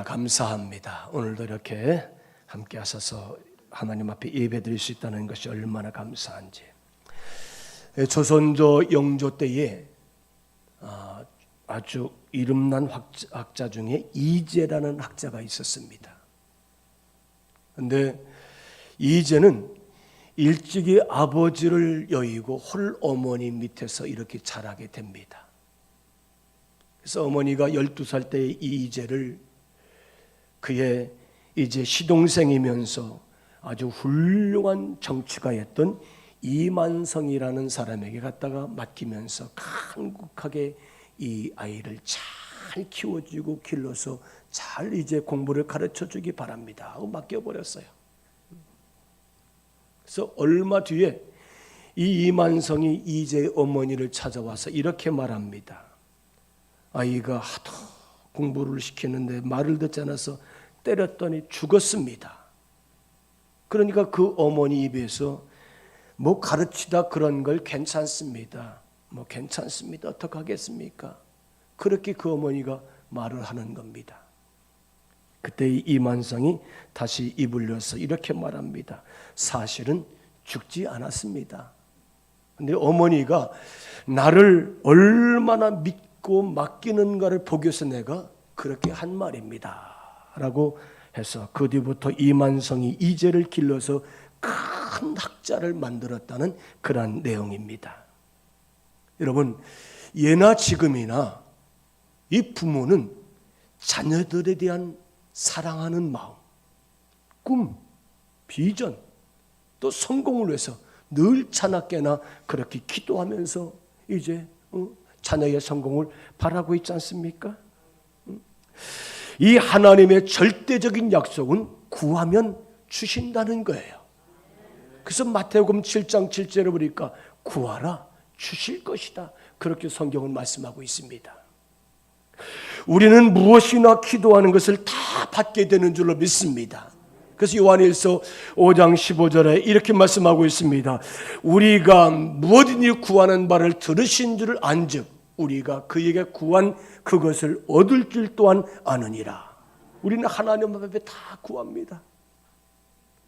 감사합니다. 오늘도 이렇게 함께 하셔서 하나님 앞에 예배드릴 수 있다는 것이 얼마나 감사한지. 조선조 영조 때에 아주 이름난 학자 중에 이재라는 학자가 있었습니다. 그런데 이재는 일찍이 아버지를 여의고 홀 어머니 밑에서 이렇게 자라게 됩니다. 그래서 어머니가 12살 때의 이재를 그의 이제 시동생이면서 아주 훌륭한 정치가였던 이만성이라는 사람에게 갖다가 맡기면서 간곡하게 이 아이를 잘 키워주고 길러서 잘 이제 공부를 가르쳐주기 바랍니다 하고 맡겨버렸어요. 그래서 얼마 뒤에 이 이만성이 이재의 어머니를 찾아와서 이렇게 말합니다. 아이가 하도 공부를 시키는데 말을 듣지 않아서 때렸더니 죽었습니다. 그러니까 그 어머니 입에서 뭐 가르치다 그런 걸 괜찮습니다. 뭐 괜찮습니다. 어떡하겠습니까? 그렇게 그 어머니가 말을 하는 겁니다. 그때 이만성이 다시 입을 열어서 이렇게 말합니다. 사실은 죽지 않았습니다. 근데 어머니가 나를 얼마나 믿고 맡기는가를 보기 위해서 내가 그렇게 한 말입니다 라고 해서 그 뒤부터 이만성이 이재를 길러서 큰 학자를 만들었다는 그런 내용입니다. 여러분, 예나 지금이나 이 부모는 자녀들에 대한 사랑하는 마음, 꿈, 비전, 또 성공을 위해서 늘 자나깨나 그렇게 기도하면서 이제 자녀의 성공을 바라고 있지 않습니까? 이 하나님의 절대적인 약속은 구하면 주신다는 거예요. 그래서 마태복음 7장 7절에 보니까 구하라 주실 것이다. 그렇게 성경은 말씀하고 있습니다. 우리는 무엇이나 기도하는 것을 다 받게 되는 줄로 믿습니다. 그래서 요한일서 5장 15절에 이렇게 말씀하고 있습니다. 우리가 무엇이든지 구하는 바를 들으신 줄 안즉 우리가 그에게 구한 그것을 얻을 줄 또한 아느니라. 우리는 하나님 앞에 다 구합니다.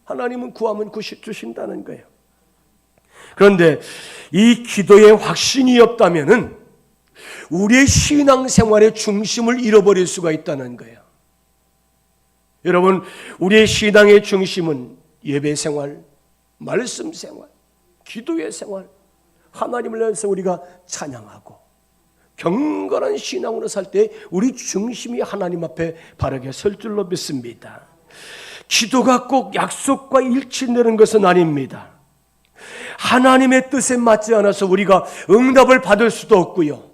하나님은 구하면 주신다는 거예요. 그런데 이 기도에 확신이 없다면은 우리의 신앙생활의 중심을 잃어버릴 수가 있다는 거예요. 여러분, 우리의 신앙의 중심은 예배생활, 말씀생활, 기도의 생활, 하나님을 위해서 우리가 찬양하고 경건한 신앙으로 살 때 우리 중심이 하나님 앞에 바르게 설 줄로 믿습니다. 기도가 꼭 약속과 일치되는 것은 아닙니다. 하나님의 뜻에 맞지 않아서 우리가 응답을 받을 수도 없고요.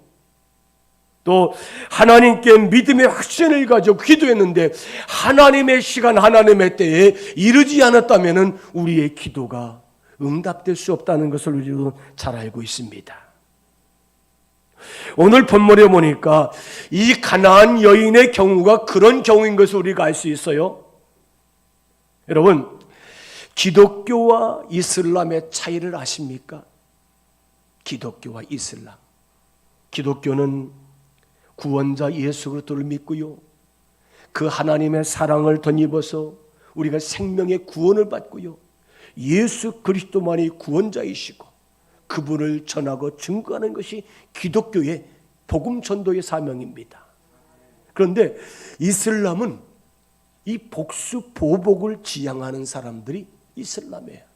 또 하나님께 믿음의 확신을 가지고 기도했는데 하나님의 시간, 하나님의 때에 이르지 않았다면 우리의 기도가 응답될 수 없다는 것을 우리도 잘 알고 있습니다. 오늘 본문에 보니까 이 가나안 여인의 경우가 그런 경우인 것을 우리가 알 수 있어요. 여러분, 기독교와 이슬람의 차이를 아십니까? 기독교와 이슬람. 기독교는 구원자 예수 그리스도를 믿고요. 그 하나님의 사랑을 덧입어서 우리가 생명의 구원을 받고요. 예수 그리스도만이 구원자이시고 그분을 전하고 증거하는 것이 기독교의 복음 전도의 사명입니다. 그런데 이슬람은 이 복수 보복을 지향하는 사람들이 이슬람이에요.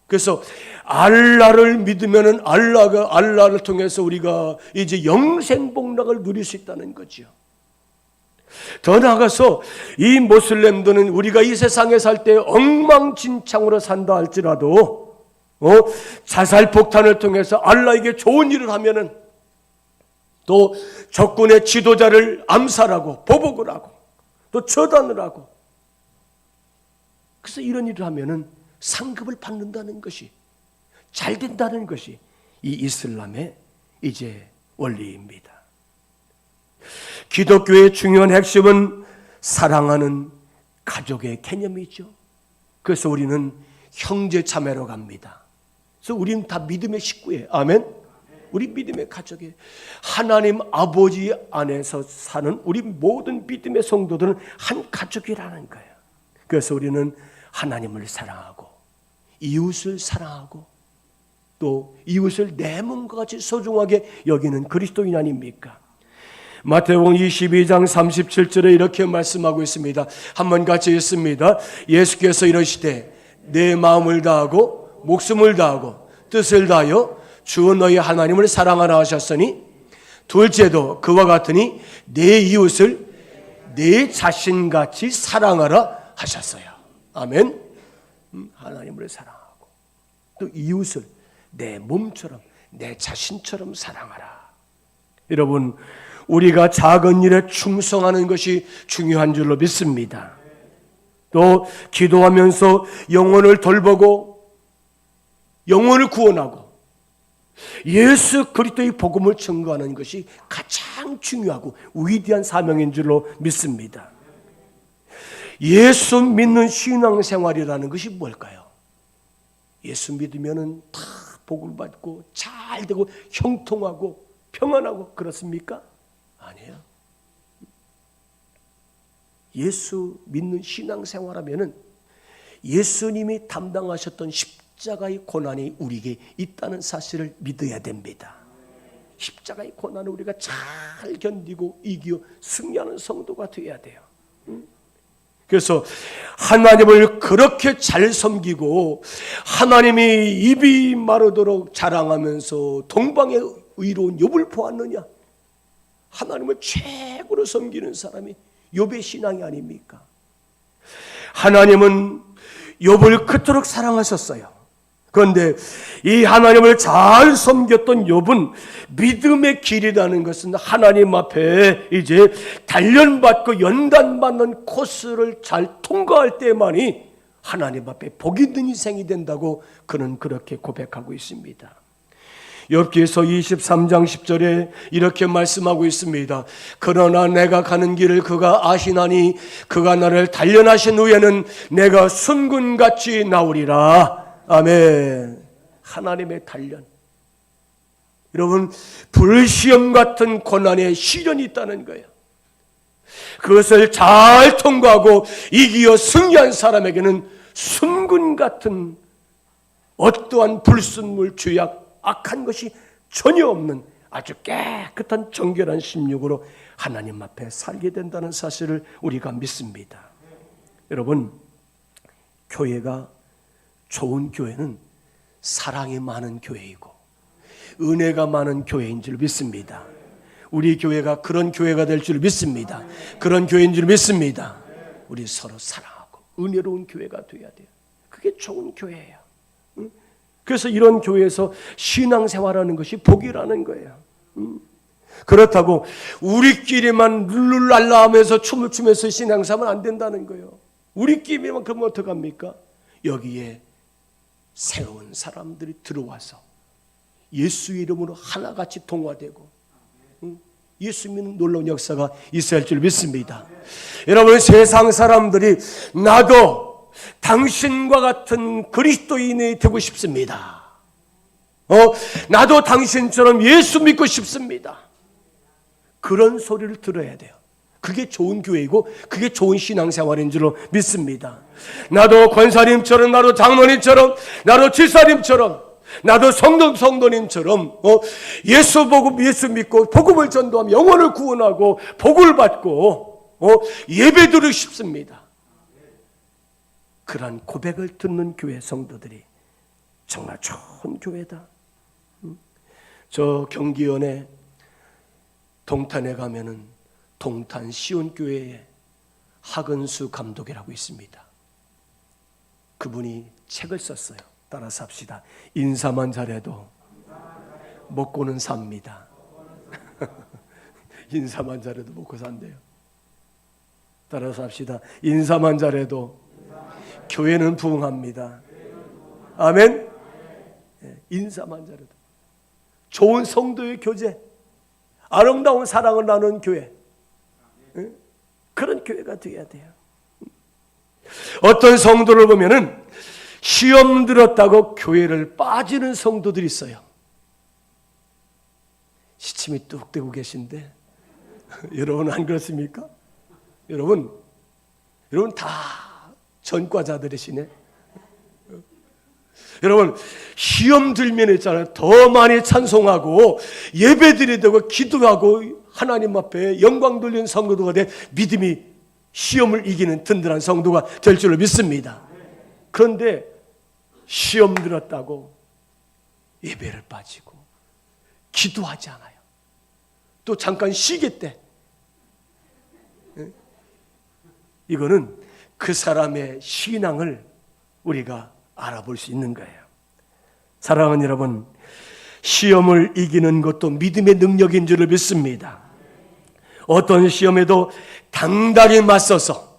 그래서 알라를 믿으면은 알라를 통해서 우리가 이제 영생 복락을 누릴 수 있다는 거죠. 더 나아가서 이 모슬렘들은 우리가 이 세상에 살 때 엉망진창으로 산다 할지라도 자살 폭탄을 통해서 알라에게 좋은 일을 하면은 또 적군의 지도자를 암살하고 보복을 하고 또 처단을 하고, 그래서 이런 일을 하면은 상급을 받는다는 것이, 잘 된다는 것이 이 이슬람의 이제 원리입니다. 기독교의 중요한 핵심은 사랑하는 가족의 개념이죠. 그래서 우리는 형제 자매로 갑니다. 그래서 우리는 다 믿음의 식구예요. 아멘. 우리 믿음의 가족이 하나님 아버지 안에서 사는 우리 모든 믿음의 성도들은 한 가족이라는 거예요. 그래서 우리는 하나님을 사랑하고 이웃을 사랑하고 또 이웃을 내 몸과 같이 소중하게 여기는 그리스도인 아닙니까? 마태복음 22장 37절에 이렇게 말씀하고 있습니다. 한번 같이 읽습니다. 예수께서 이러시되 내 마음을 다하고 목숨을 다하고 뜻을 다하여 주 너희 하나님을 사랑하라 하셨으니 둘째도 그와 같으니 내 이웃을 내 자신같이 사랑하라 하셨어요. 아멘. 하나님을 사랑하고 또 이웃을 내 몸처럼 내 자신처럼 사랑하라. 여러분, 우리가 작은 일에 충성하는 것이 중요한 줄로 믿습니다. 또 기도하면서 영혼을 돌보고 영혼을 구원하고 예수 그리스도의 복음을 증거하는 것이 가장 중요하고 위대한 사명인 줄로 믿습니다. 예수 믿는 신앙생활이라는 것이 뭘까요? 예수 믿으면은 다 복을 받고 잘 되고 형통하고 평안하고 그렇습니까? 아니에요. 예수 믿는 신앙생활하면은 예수님이 담당하셨던 십자가의 고난이 우리에게 있다는 사실을 믿어야 됩니다. 십자가의 고난을 우리가 잘 견디고 이기어 승리하는 성도가 되어야 돼요. 그래서 하나님을 그렇게 잘 섬기고 하나님이 입이 마르도록 자랑하면서 동방의 의로운 욥을 보았느냐? 하나님을 최고로 섬기는 사람이 욥의 신앙이 아닙니까? 하나님은 욥을 그토록 사랑하셨어요. 그런데 이 하나님을 잘 섬겼던 욥은 믿음의 길이라는 것은 하나님 앞에 이제 단련받고 연단받는 코스를 잘 통과할 때만이 하나님 앞에 복 있는 인생이 된다고 그는 그렇게 고백하고 있습니다. 욥기서 23장 10절에 이렇게 말씀하고 있습니다. 그러나 내가 가는 길을 그가 아시나니 그가 나를 단련하신 후에는 내가 순금같이 나오리라. 아멘. 하나님의 단련. 여러분, 불시험 같은 고난에 시련이 있다는 거예요. 그것을 잘 통과하고 이기어 승리한 사람에게는 순금 같은 어떠한 불순물, 죄악, 악한 것이 전혀 없는 아주 깨끗한 정결한 심령으로 하나님 앞에 살게 된다는 사실을 우리가 믿습니다. 여러분, 교회가 좋은 교회는 사랑이 많은 교회이고 은혜가 많은 교회인 줄 믿습니다. 우리 교회가 그런 교회가 될 줄 믿습니다. 그런 교회인 줄 믿습니다. 우리 서로 사랑하고 은혜로운 교회가 되어야 돼요. 그게 좋은 교회예요. 그래서 이런 교회에서 신앙생활하는 것이 복이라는 거예요. 그렇다고 우리끼리만 룰루랄라 하면서 춤을 추면서 신앙생활은 안 된다는 거예요. 우리끼리만 그러면 어떡합니까? 여기에 새로운 사람들이 들어와서 예수 이름으로 하나같이 동화되고 예수 믿는 놀라운 역사가 있어야 할 줄 믿습니다. 여러분, 세상 사람들이 나도 당신과 같은 그리스도인이 되고 싶습니다. 나도 당신처럼 예수 믿고 싶습니다. 그런 소리를 들어야 돼요. 그게 좋은 교회이고 그게 좋은 신앙생활인 줄로 믿습니다. 나도 권사님처럼, 나도 장로님처럼, 나도 지사님처럼, 나도 성도님처럼 예수 보고 예수 믿고 복음을 전도하며 영혼을 구원하고 복을 받고 예배드리고 싶습니다. 그러한 고백을 듣는 교회 성도들이 정말 좋은 교회다. 저 경기연에 동탄에 가면은 동탄 시온교회에 하근수 감독이라고 있습니다. 그분이 책을 썼어요. 따라서 합시다. 인사만 잘해도 먹고는 삽니다. 인사만 잘해도 먹고 산대요. 따라서 합시다. 인사만 잘해도 교회는 부흥합니다. 아멘. 인사만 잘해도 좋은 성도의 교제, 아름다운 사랑을 나누는 교회, 그런 교회가 되어야 돼요. 어떤 성도를 보면은 시험 들었다고 교회를 빠지는 성도들이 있어요. 침이 뚝 떼고 계신데 여러분 안 그렇습니까? 여러분 다 전과자들이시네. 여러분 시험 들면 있잖아요. 더 많이 찬송하고 예배드려야 되고 기도하고 하나님 앞에 영광 돌리는 성도가 돼 믿음이 시험을 이기는 든든한 성도가 될 줄로 믿습니다. 그런데 시험 들었다고 예배를 빠지고 기도하지 않아요. 또 잠깐 쉬겠대. 이거는 그 사람의 신앙을 우리가 알아볼 수 있는 거예요. 사랑하는 여러분, 시험을 이기는 것도 믿음의 능력인 줄을 믿습니다. 어떤 시험에도 당당히 맞서서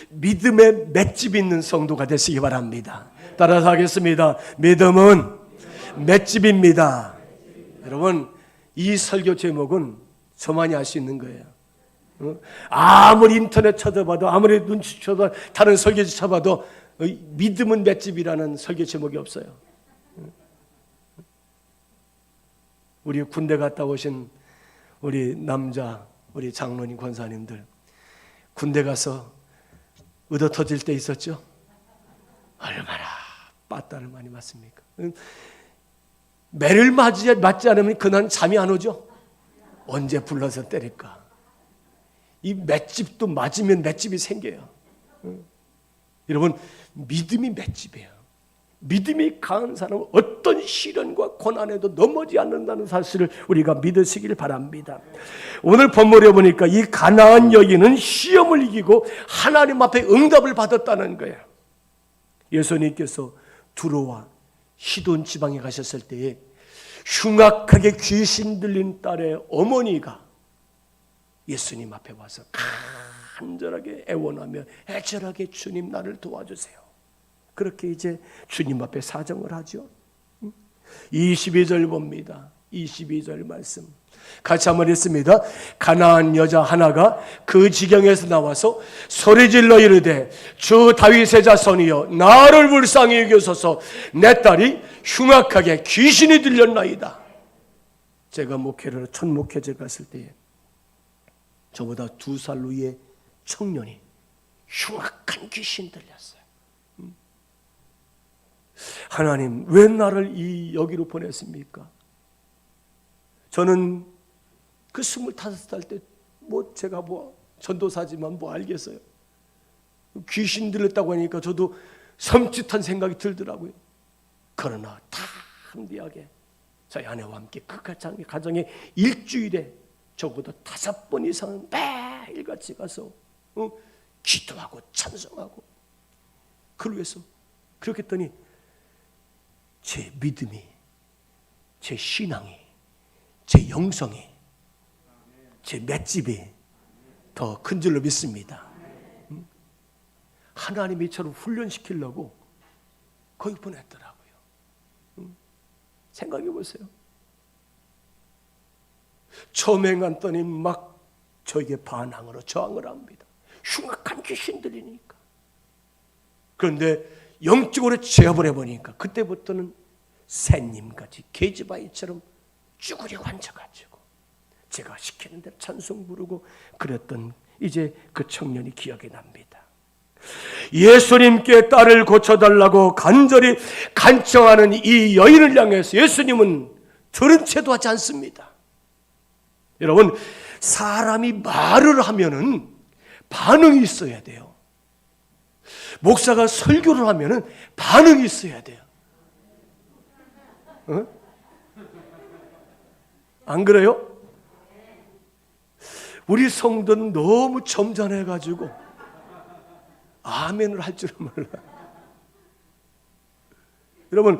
믿음의 맷집 있는 성도가 되시기 바랍니다. 따라서 하겠습니다. 믿음은 맷집입니다. 여러분, 이 설교 제목은 저만이 알 수 있는 거예요. 아무리 인터넷 찾아봐도 아무리 눈치 쳐도 다른 설교지 찾아봐도 믿음은 맷집이라는 설교 제목이 없어요. 우리 군대 갔다 오신 우리 남자 우리 장로님 권사님들 군대 가서 얻어 터질 때 있었죠? 얼마나 빠따를 많이 맞습니까? 매를 맞지 않으면 그날 잠이 안 오죠? 언제 불러서 때릴까? 이 맷집도 맞으면 맷집이 생겨요. 여러분 믿음이 맷집이에요. 믿음이 강한 사람은 어떤 시련과 고난에도 넘어지 않는다는 사실을 우리가 믿으시길 바랍니다. 오늘 본문에 보니까 이 가나안 여인은 시험을 이기고 하나님 앞에 응답을 받았다는 거예요. 예수님께서 두로와 시돈 지방에 가셨을 때에 흉악하게 귀신 들린 딸의 어머니가 예수님 앞에 와서 간절하게 애원하며 애절하게 주님 나를 도와주세요. 그렇게 이제 주님 앞에 사정을 하죠. 22절 봅니다. 22절 말씀 같이 한번 읽습니다. 가나안 여자 하나가 그 지경에서 나와서 소리질러 이르되 주 다윗의 자손이여 나를 불쌍히 여기소서 내 딸이 흉악하게 귀신이 들렸나이다. 제가 목회를 첫 목회제 갔을 때에 저보다 2살 위의 청년이 흉악한 귀신 들렸어요. 하나님 왜 나를 여기로 보냈습니까? 저는 그 25살 때 제가 전도사지만 알겠어요. 귀신 들렸다고 하니까 저도 섬찟한 생각이 들더라고요. 그러나 담대하게 저희 아내와 함께 그 가정에 일주일에 저보다 5번 이상은 매일같이 가서 기도하고 찬송하고 그걸 위해서 그렇게 했더니 제 믿음이, 제 신앙이, 제 영성이, 제 맷집이 더 큰 줄로 믿습니다. 하나님이 저를 훈련시키려고 거기 보냈더라고요. 생각해 보세요. 처음에 갔더니 막 저에게 반항으로 저항을 합니다. 흉악한 귀신 들리니까. 그런데 영적으로 제압을 해보니까 그때부터는 새님같이 계집아이처럼 쭈그려 앉아가지고 제가 시키는 대로 찬송 부르고 그랬던 이제 그 청년이 기억이 납니다. 예수님께 딸을 고쳐달라고 간절히 간청하는 이 여인을 향해서 예수님은 들은 채도 하지 않습니다. 여러분 사람이 말을 하면은 반응이 있어야 돼요. 목사가 설교를 하면은 반응이 있어야 돼요. 안 그래요? 우리 성도는 너무 점잖해가지고 아멘을 할 줄은 몰라. 여러분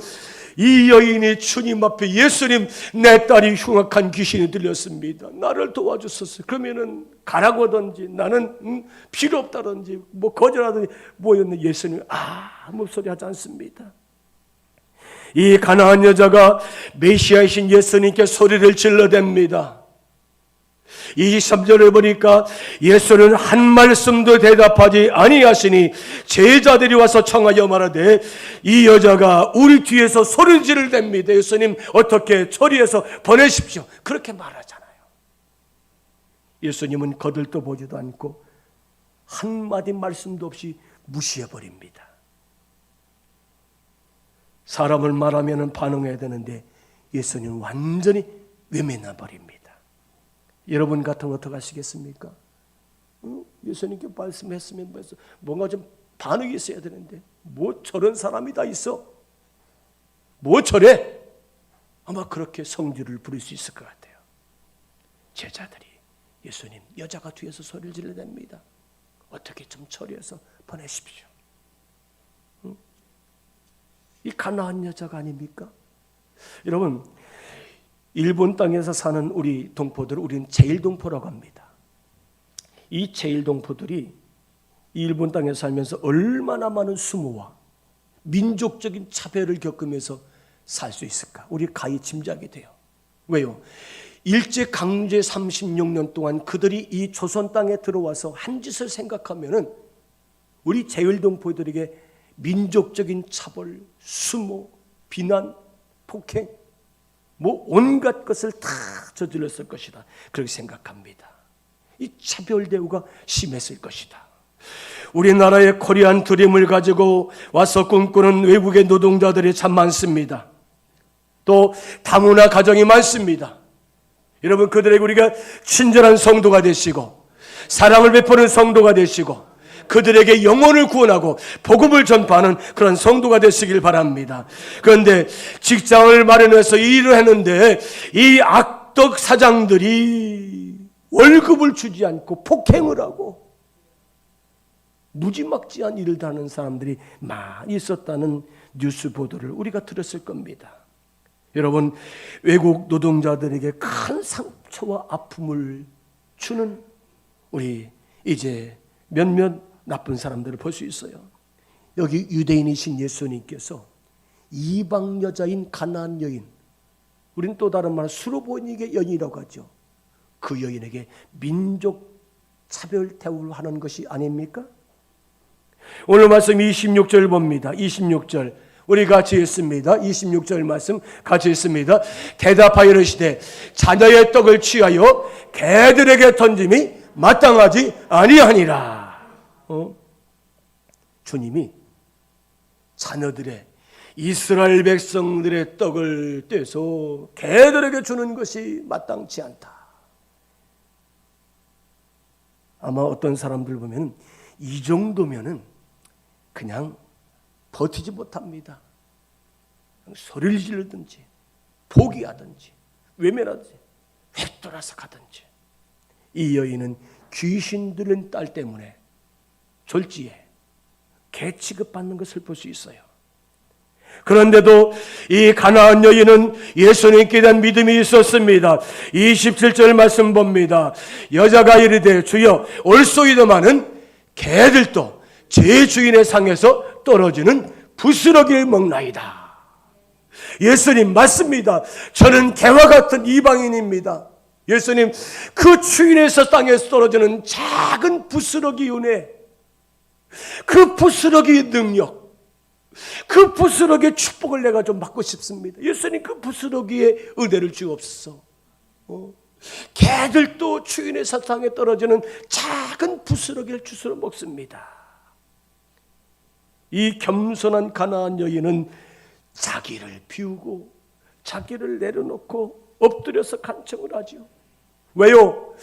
이 여인이 주님 앞에 예수님 내 딸이 흉악한 귀신이 들렸습니다. 나를 도와주소서. 그러면은 가라고 하든지 나는 필요 없다든지 거절하든지 뭐였는데 예수님 아무 소리 하지 않습니다. 이 가나안 여자가 메시아이신 예수님께 소리를 질러댑니다. 23절에 보니까 예수는 한 말씀도 대답하지 아니하시니 제자들이 와서 청하여 말하되 이 여자가 우리 뒤에서 소리 지르답니다. 예수님 어떻게 처리해서 보내십시오. 그렇게 말하잖아요. 예수님은 거들떠 보지도 않고 한마디 말씀도 없이 무시해버립니다. 사람을 말하면 반응해야 되는데 예수님은 완전히 외면해 버립니다. 여러분 같으면 어떻게 하시겠습니까? 예수님께 말씀했으면 뭔가 좀 반응이 있어야 되는데 뭐 저런 사람이 다 있어? 뭐 저래? 아마 그렇게 성질을 부릴 수 있을 것 같아요. 제자들이 예수님 여자가 뒤에서 소리를 질러댑니다. 어떻게 좀 처리해서 보내십시오. 이 가나안 여자가 아닙니까? 여러분, 일본 땅에서 사는 우리 동포들, 우리는 제일동포라고 합니다. 이 제일동포들이 일본 땅에 살면서 얼마나 많은 수모와 민족적인 차별을 겪으면서 살 수 있을까? 우리 가히 짐작이 돼요. 왜요? 일제강제 36년 동안 그들이 이 조선 땅에 들어와서 한 짓을 생각하면은 우리 제일동포들에게 민족적인 차별, 수모, 비난, 폭행, 뭐 온갖 것을 다 저질렀을 것이다. 그렇게 생각합니다. 이 차별 대우가 심했을 것이다. 우리나라의 코리안 드림을 가지고 와서 꿈꾸는 외국의 노동자들이 참 많습니다. 또 다문화 가정이 많습니다. 여러분, 그들에게 우리가 친절한 성도가 되시고 사랑을 베푸는 성도가 되시고 그들에게 영혼을 구원하고 복음을 전파하는 그런 성도가 되시길 바랍니다. 그런데 직장을 마련해서 일을 했는데 이 악덕 사장들이 월급을 주지 않고 폭행을 하고 무지막지한 일을 하는 사람들이 많이 있었다는 뉴스 보도를 우리가 들었을 겁니다. 여러분, 외국 노동자들에게 큰 상처와 아픔을 주는 우리 이제 몇몇 나쁜 사람들을 볼 수 있어요. 여기 유대인이신 예수님께서 이방 여자인 가나안 여인, 우리는 또 다른 말 수로보니게 여인이라고 하죠. 그 여인에게 민족 차별 대우를 하는 것이 아닙니까? 오늘 말씀 26절 봅니다. 26절 우리 같이 읽습니다. 26절 말씀 같이 읽습니다. 대답하여 이르시되 자녀의 떡을 취하여 개들에게 던짐이 마땅하지 아니하니라. 주님이 자녀들의 이스라엘 백성들의 떡을 떼서 개들에게 주는 것이 마땅치 않다. 아마 어떤 사람들 보면 이 정도면은 그냥 버티지 못합니다. 소리를 지르든지 포기하든지 외면하든지 획돌아서 가든지. 이 여인은 귀신 들린 딸 때문에 졸지에 개 취급받는 것을 볼 수 있어요. 그런데도 이 가나안 여인은 예수님께 대한 믿음이 있었습니다. 27절 말씀 봅니다. 여자가 이르되 주여 올소이더마는 개들도 제 주인의 상에서 떨어지는 부스러기를 먹나이다. 예수님 맞습니다. 저는 개와 같은 이방인입니다. 예수님 그 주인에서 땅에서 떨어지는 작은 부스러기 은혜, 그 부스러기의 능력, 그 부스러기의 축복을 내가 좀 받고 싶습니다. 예수님 그 부스러기의 은혜를 주옵소서. 개들도 주인의 사탕에 떨어지는 작은 부스러기를 주스러 먹습니다. 이 겸손한 가나안 여인은 자기를 비우고 자기를 내려놓고 엎드려서 간청을 하죠. 왜요?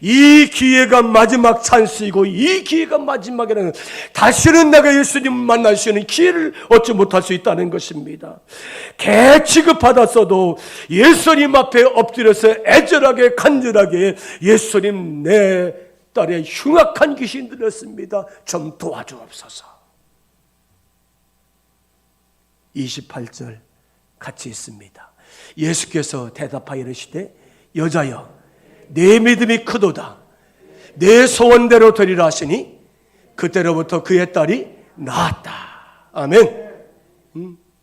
이 기회가 마지막 찬스이고 이 기회가 마지막이라는, 다시는 내가 예수님 만날 수 있는 기회를 얻지 못할 수 있다는 것입니다. 개 취급받았어도 예수님 앞에 엎드려서 애절하게 간절하게 예수님 내 딸의 흉악한 귀신 들렸습니다. 좀 도와주옵소서. 28절 같이 있습니다. 예수께서 대답하여 이르시되 여자여 내 믿음이 크도다. 내 소원대로 되리라 하시니 그때로부터 그의 딸이 나았다. 아멘.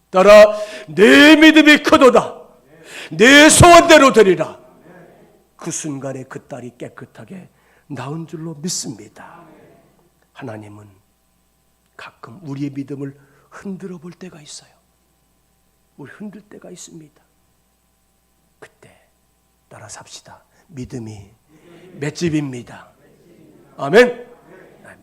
따라 내 믿음이 크도다. 내 소원대로 되리라. 그 순간에 그 딸이 깨끗하게 나온 줄로 믿습니다. 하나님은 가끔 우리의 믿음을 흔들어 볼 때가 있어요. 우리 흔들 때가 있습니다. 그때 따라 삽시다. 믿음이 맷집입니다. 아멘.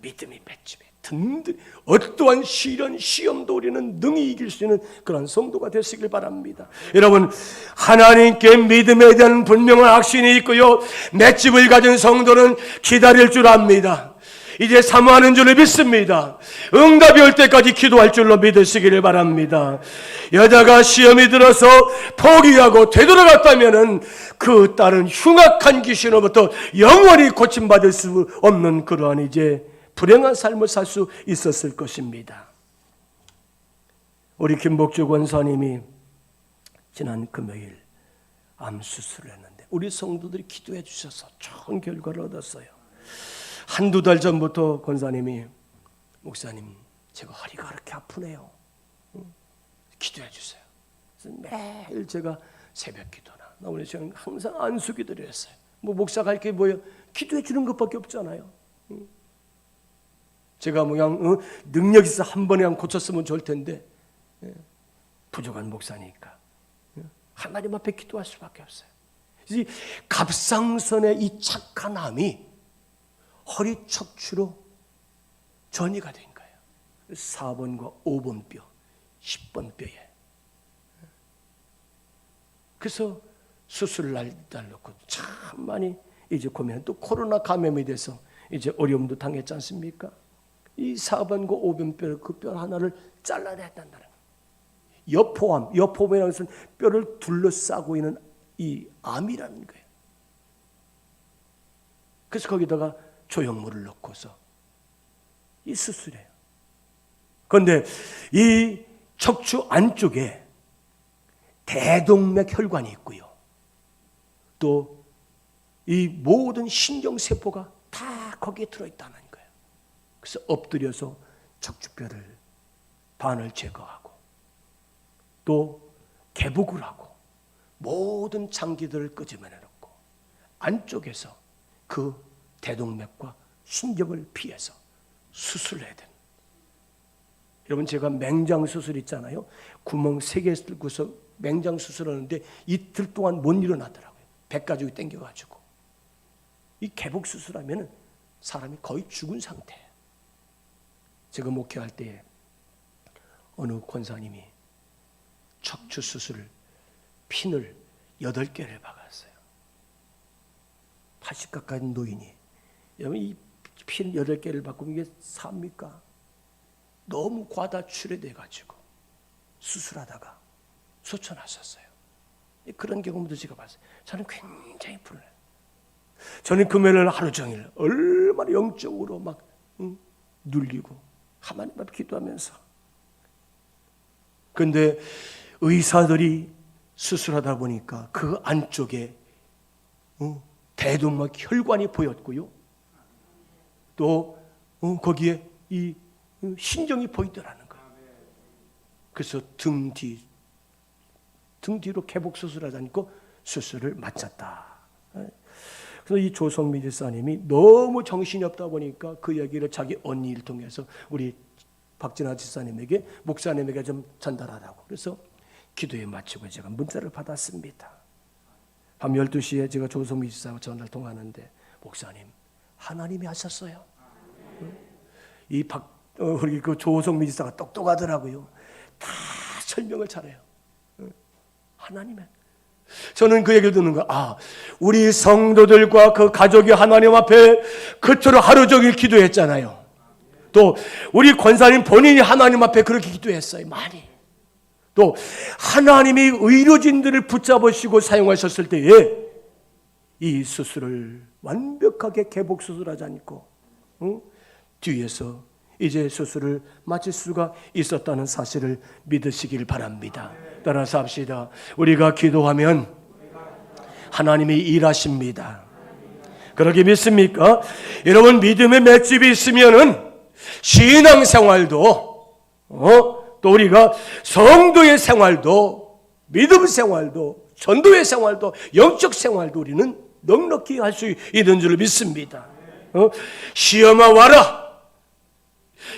믿음이 맷집이에요. 든든 어떠한 시련 시험도 우리는 능히 이길 수 있는 그런 성도가 되시길 바랍니다. 여러분, 하나님께 믿음에 대한 분명한 확신이 있고요, 맷집을 가진 성도는 기다릴 줄 압니다. 이제 사모하는 줄을 믿습니다. 응답이 올 때까지 기도할 줄로 믿으시기를 바랍니다. 여자가 시험이 들어서 포기하고 되돌아갔다면 그 딸은 흉악한 귀신으로부터 영원히 고침받을 수 없는 그러한 이제 불행한 삶을 살 수 있었을 것입니다. 우리 김복주 권사님이 지난 금요일 암 수술을 했는데 우리 성도들이 기도해 주셔서 좋은 결과를 얻었어요. 한두 달 전부터 권사님이 목사님 제가 허리가 그렇게 아프네요. 기도해 주세요. 그래서 매일 제가 새벽 기도나 나오는 시간 항상 안수 기도를 했어요. 뭐 목사가 할 게 뭐예요? 기도해 주는 것밖에 없잖아요. 제가 그냥 능력 있어 한 번에 고쳤으면 좋을 텐데 부족한 목사니까 하나님 앞에 기도할 수밖에 없어요. 이 갑상선의 이 착한 암이 허리 척추로 전이가 된 거예요. 4번과 5번 뼈, 10번 뼈에. 그래서 수술을 날놓고 참 많이 이제 고민은 또 코로나 감염이 돼서 이제 어려움도 당했지 않습니까? 이 4번과 5번 뼈, 그 뼈 하나를 잘라내야 한다는 거예요. 여포암이라는 것은 뼈를 둘러싸고 있는 이 암이라는 거예요. 그래서 거기다가 조형물을 넣고서 이 수술해요. 그런데 이 척추 안쪽에 대동맥 혈관이 있고요. 또 이 모든 신경세포가 다 거기에 들어있다는 거예요. 그래서 엎드려서 척추뼈를 반을 제거하고 또 개복을 하고 모든 장기들을 끄집어내놓고 안쪽에서 그 대동맥과 신경을 피해서 수술을 해야 됩니다. 여러분, 제가 맹장 수술 있잖아요. 구멍 3개 뚫고서 맹장 수술하는데 이틀 동안 못 일어나더라고요. 배 가지고 당겨가지고. 이 개복 수술하면 사람이 거의 죽은 상태예요. 제가 목회할 때 어느 권사님이 척추 수술을 핀을 8개를 박았어요. 80 가까이 노인이. 여러분, 이 핀 8개를 박으면 이게 삽니까? 너무 과다 출혈돼가지고 수술하다가 솟아났었어요. 그런 경험도 제가 봤어요. 저는 굉장히 불안해요. 저는 금요일 하루 종일 얼마나 영적으로 막 눌리고 하나님 앞에 기도하면서. 그런데 의사들이 수술하다 보니까 그 안쪽에 대동맥 혈관이 보였고요. 또 거기에 이 신경이 보이더라는 거예요. 그래서 등 뒤로 개복 수술하자니까 수술을 마쳤다. 그래서 이 조성미 집사님이 너무 정신이 없다 보니까 그 얘기를 자기 언니를 통해서 우리 박진아 집사님에게, 목사님에게 좀 전달하라고. 그래서 기도에 마치고 제가 문자를 받았습니다. 밤 12시에 제가 조성미 집사와 전화를 통하는데, 목사님, 하나님이 하셨어요. 우리 그 조성미 집사가 똑똑하더라고요. 다 설명을 잘해요. 하나님의. 저는 그 얘기를 듣는 거야. 우리 성도들과 그 가족이 하나님 앞에 그토록 하루 종일 기도했잖아요. 또 우리 권사님 본인이 하나님 앞에 그렇게 기도했어요. 많이. 또 하나님이 의료진들을 붙잡으시고 사용하셨을 때에 이 수술을 완벽하게 개복 수술하지 않고 뒤에서 이제 수술을 마칠 수가 있었다는 사실을 믿으시길 바랍니다. 따라서 합시다. 우리가 기도하면 하나님이 일하십니다. 그렇게 믿습니까? 여러분, 믿음의 맷집이 있으면은 신앙생활도 또 우리가 성도의 생활도, 믿음 생활도, 전도의 생활도, 영적 생활도 우리는 넉넉히 할 수 있는 줄 믿습니다. 시험아 와라.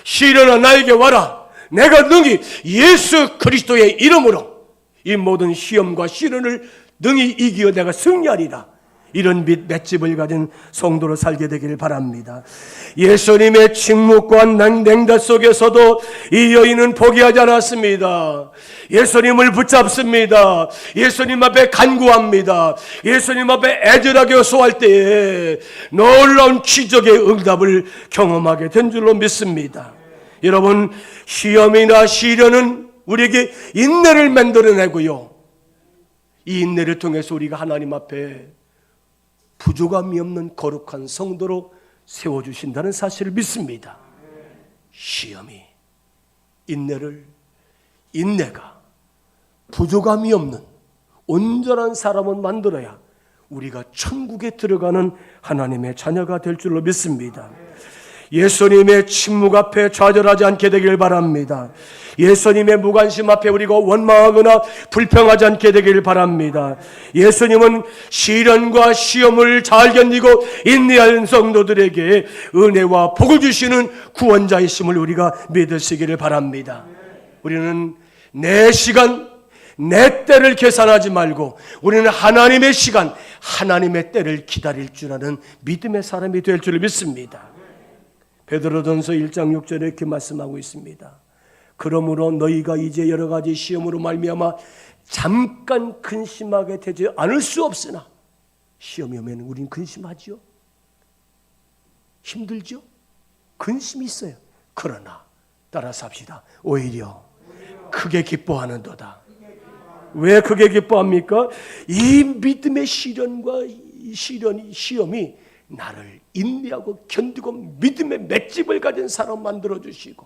시련아 나에게 와라. 내가 능히 예수 그리스도의 이름으로 이 모든 시험과 시련을 능히 이기어 내가 승리하리라. 이런 맷집을 가진 성도로 살게 되길 바랍니다. 예수님의 침묵과 냉다 속에서도 이 여인은 포기하지 않았습니다. 예수님을 붙잡습니다. 예수님 앞에 간구합니다. 예수님 앞에 애절하게 소할 때에 놀라운 기적의 응답을 경험하게 된 줄로 믿습니다. 여러분, 시험이나 시련은 우리에게 인내를 만들어내고요, 이 인내를 통해서 우리가 하나님 앞에 부족함이 없는 거룩한 성도로 세워주신다는 사실을 믿습니다. 시험이 인내가 부족함이 없는 온전한 사람을 만들어야 우리가 천국에 들어가는 하나님의 자녀가 될 줄로 믿습니다. 예수님의 침묵 앞에 좌절하지 않게 되길 바랍니다. 예수님의 무관심 앞에 우리가 원망하거나 불평하지 않게 되길 바랍니다. 예수님은 시련과 시험을 잘 견디고 인내하는 성도들에게 은혜와 복을 주시는 구원자이심을 우리가 믿으시기를 바랍니다. 우리는 내 시간, 내 때를 계산하지 말고 우리는 하나님의 시간, 하나님의 때를 기다릴 줄 아는 믿음의 사람이 될 줄 믿습니다. 베드로전서 1장 6절에 이렇게 말씀하고 있습니다. 그러므로 너희가 이제 여러 가지 시험으로 말미암아 잠깐 근심하게 되지 않을 수 없으나, 시험이 오면 우린 근심하지요. 힘들죠. 근심이 있어요. 그러나 따라서 합시다. 오히려 크게 기뻐하는도다. 왜 크게 기뻐합니까? 이 믿음의 시련과 시험이 나를 인내하고 견디고 믿음의 맷집을 가진 사람 만들어주시고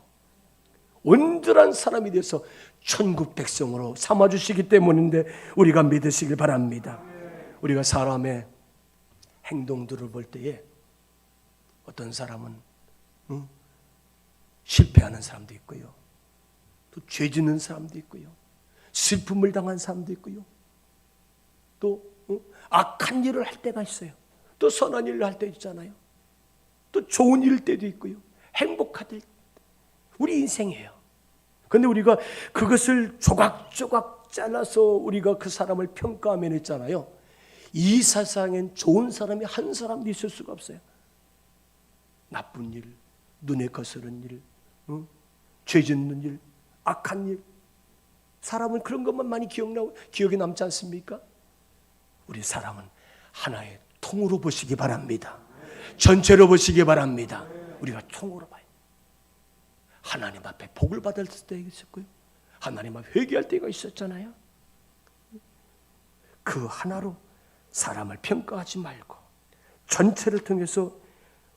온전한 사람이 돼서 천국 백성으로 삼아주시기 때문인데 우리가 믿으시길 바랍니다. 우리가 사람의 행동들을 볼 때에 어떤 사람은 실패하는 사람도 있고요, 또 죄 짓는 사람도 있고요, 슬픔을 당한 사람도 있고요, 또 악한 일을 할 때가 있어요. 또 선한 일을 할 때 있잖아요. 또 좋은 일일 때도 있고요, 행복할 때. 우리 인생이에요. 그런데 우리가 그것을 조각조각 잘라서 우리가 그 사람을 평가하면 있잖아요, 이 세상엔 좋은 사람이 한 사람도 있을 수가 없어요. 나쁜 일, 눈에 거스른 일, 죄 짓는 일, 악한 일. 사람은 그런 것만 많이 기억에 남지 않습니까? 우리 사람은 하나의 통으로 보시기 바랍니다. 전체로 보시기 바랍니다. 우리가 통으로 봐요. 하나님 앞에 복을 받을 때가 있었고요, 하나님 앞에 회개할 때가 있었잖아요. 그 하나로 사람을 평가하지 말고 전체를 통해서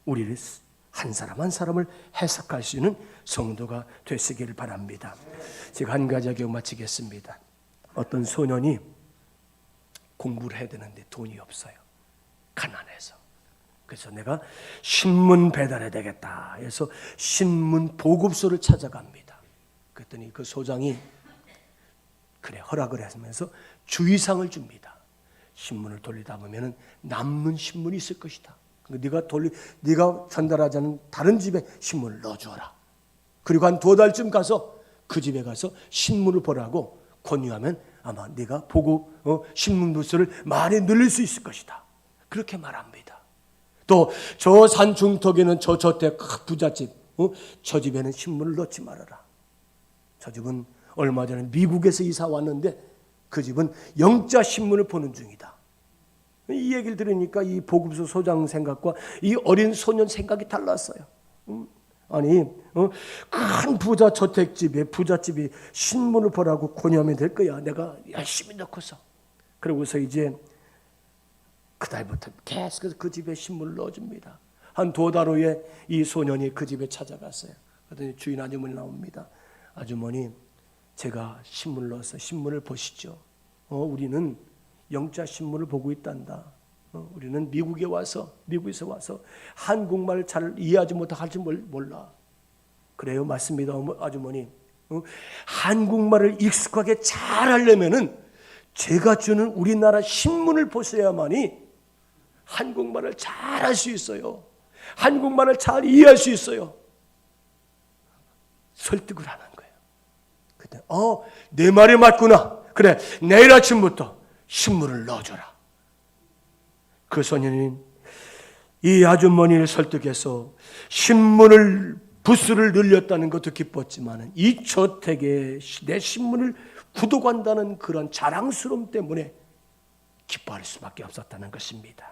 우리를 한 사람 한 사람을 해석할 수 있는 성도가 되시기를 바랍니다. 제가 한 가지 이야기 마치겠습니다. 어떤 소년이 공부를 해야 되는데 돈이 없어요. 가난해서. 그래서 내가 신문 배달해야 되겠다 해서 신문 보급소를 찾아갑니다. 그랬더니 그 소장이 그래 허락을 하면서 주의사항을 줍니다. 신문을 돌리다 보면은 남는 신문이 있을 것이다. 네가 전달하자는 다른 집에 신문을 넣어주어라. 그리고 한 2달쯤 가서 그 집에 가서 신문을 보라고 권유하면 아마 네가 보고 신문 부수를 많이 늘릴 수 있을 것이다. 그렇게 말합니다. 또 저 산 중턱에는 저 저택 부잣집, 저 집에는 신문을 넣지 말아라. 저 집은 얼마 전에 미국에서 이사 왔는데 그 집은 영자 신문을 보는 중이다. 이 얘기를 들으니까 이 보급소 소장 생각과 이 어린 소년 생각이 달랐어요. 아니, 큰 부자 저택집에 부잣집이 신문을 보라고 권유하면 될 거야. 내가 열심히 넣고서. 그러고서 이제 그달부터 계속해서 그 집에 신문을 넣어줍니다. 한 2달 후에 이 소년이 그 집에 찾아갔어요. 그랬더니 주인 아주머니 나옵니다. 아주머니, 제가 신문을 넣어서 신문을 보시죠. 우리는 영자 신문을 보고 있단다. 우리는 미국에서 와서 한국말을 잘 이해하지 못할지 몰라. 그래요, 맞습니다, 아주머니. 한국말을 익숙하게 잘 하려면은 제가 주는 우리나라 신문을 보셔야만이 한국말을 잘 할 수 있어요. 한국말을 잘 이해할 수 있어요. 설득을 하는 거예요. 그때 내 말이 맞구나. 그래, 내일 아침부터 신문을 넣어줘라. 그 소년이 이 아주머니를 설득해서 신문을 부스를 늘렸다는 것도 기뻤지만 이 저택에 내 신문을 구독한다는 그런 자랑스러움 때문에 기뻐할 수밖에 없었다는 것입니다.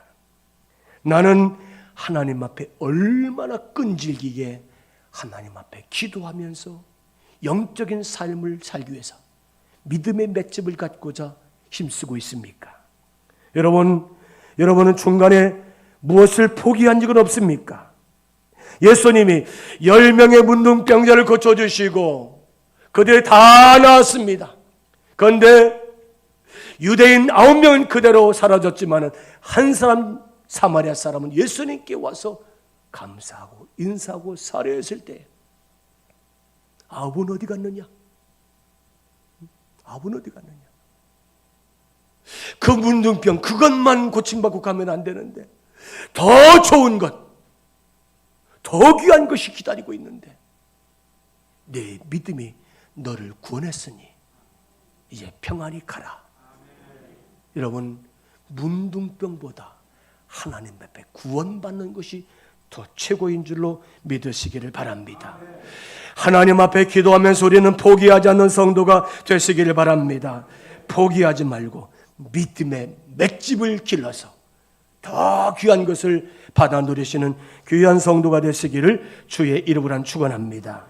나는 하나님 앞에 얼마나 끈질기게 하나님 앞에 기도하면서 영적인 삶을 살기 위해서 믿음의 맷집을 갖고자 힘쓰고 있습니까? 여러분은 중간에 무엇을 포기한 적은 없습니까? 예수님이 10명의 문둥병자를 고쳐주시고 그들이 다 나았습니다. 그런데 유대인 9명은 그대로 사라졌지만 한 사람, 사마리아 사람은 예수님께 와서 감사하고 인사하고 살해했을 때 아홉은 어디 갔느냐? 아홉은 어디 갔느냐? 그 문둥병 그것만 고침받고 가면 안 되는데 더 좋은 것, 더 귀한 것이 기다리고 있는데 내 믿음이 너를 구원했으니 이제 평안히 가라. 여러분, 문둥병보다 하나님 앞에 구원받는 것이 더 최고인 줄로 믿으시기를 바랍니다. 하나님 앞에 기도하면서 우리는 포기하지 않는 성도가 되시기를 바랍니다. 포기하지 말고 믿음의 맷집을 길러서 더 귀한 것을 받아 누리시는 귀한 성도가 되시기를 주의 이름으로 축원합니다.